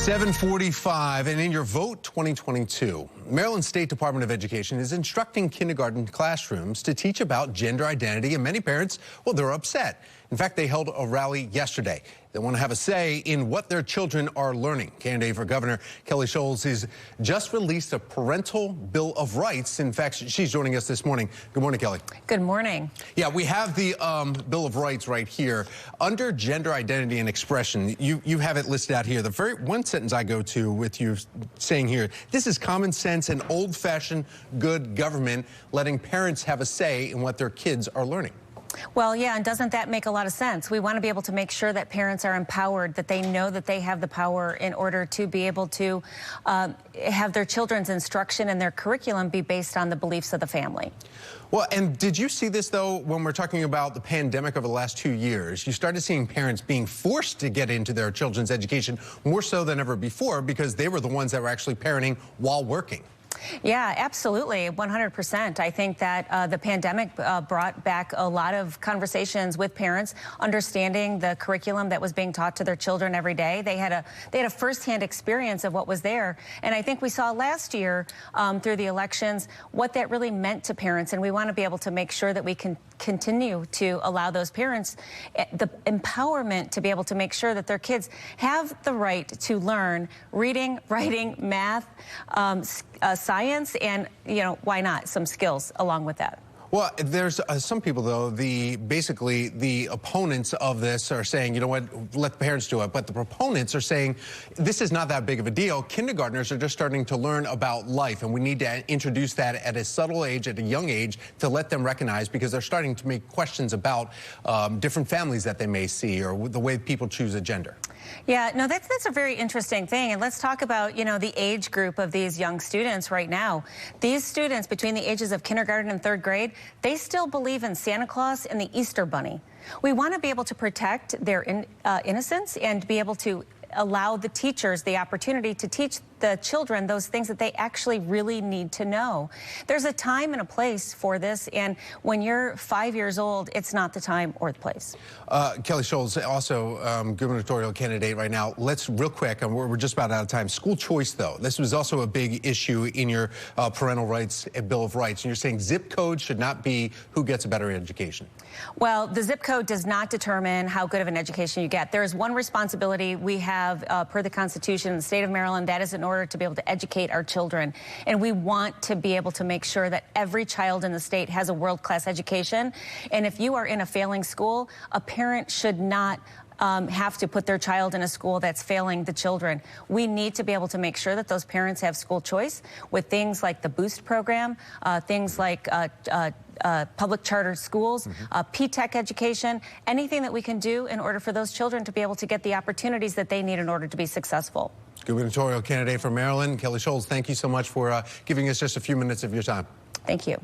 7:45, and in your vote 2022, Maryland State Department of Education is instructing kindergarten classrooms to teach about gender identity, and many parents, well, they're upset. In fact, they held a rally yesterday. They want to have a say in what their children are learning. Candidate for Governor Kelly Schulz has just released a parental bill of rights. In fact, she's joining us this morning. Good morning, Kelly. Good morning. Yeah, we have the Bill of Rights right here. Under gender identity and expression, you have it listed out here. The very one sentence I go to with you saying here, this is common sense and old-fashioned good government, letting parents have a say in what their kids are learning. Well, yeah, and doesn't that make a lot of sense? We want to be able to make sure that parents are empowered, that they know that they have the power in order to be able to have their children's instruction and their curriculum be based on the beliefs of the family. Well, and did you see this, though, when we're talking about the pandemic over the last 2 years? You started seeing parents being forced to get into their children's education more so than ever before because they were the ones that were actually parenting while working. Yeah, absolutely, 100%. I think that the pandemic brought back a lot of conversations with parents, understanding the curriculum that was being taught to their children every day. They had a firsthand experience of what was there, and I think we saw last year through the elections what that really meant to parents, and we want to be able to make sure that we can continue to allow those parents the empowerment to be able to make sure that their kids have the right to learn reading, writing, math, science, and, you know, why not some skills along with that. Well, there's some people, though, basically the opponents of this are saying, you know what, let the parents do it. But the proponents are saying this is not that big of a deal. Kindergartners are just starting to learn about life, and we need to introduce that at a subtle age, at a young age, to let them recognize, because they're starting to make questions about different families that they may see or the way people choose a gender. Yeah, no, that's a very interesting thing. And let's talk about, you know, the age group of these young students right now. These students between the ages of kindergarten and third grade, they still believe in Santa Claus and the Easter Bunny. We want to be able to protect their innocence and be able to allow the teachers the opportunity to teach the children those things that they actually really need to know. There's a time and a place for this, and when you're 5 years old, it's not the time or the place. Kelly Schulz, also gubernatorial candidate right now. Let's real quick, and we're just about out of time. School choice, though. This was also a big issue in your parental rights Bill of Rights, and you're saying zip code should not be who gets a better education. Well, the zip code does not determine how good of an education you get. There is one responsibility we have per the Constitution in the state of Maryland, that is in order to be able to educate our children. And we want to be able to make sure that every child in the state has a world-class education. And if you are in a failing school, a parent should not have to put their child in a school that's failing the children. We need to be able to make sure that those parents have school choice with things like the Boost program, things like public charter schools, P-TECH education, anything that we can do in order for those children to be able to get the opportunities that they need in order to be successful. Gubernatorial candidate for Maryland, Kelly Schulz, thank you so much for giving us just a few minutes of your time. Thank you.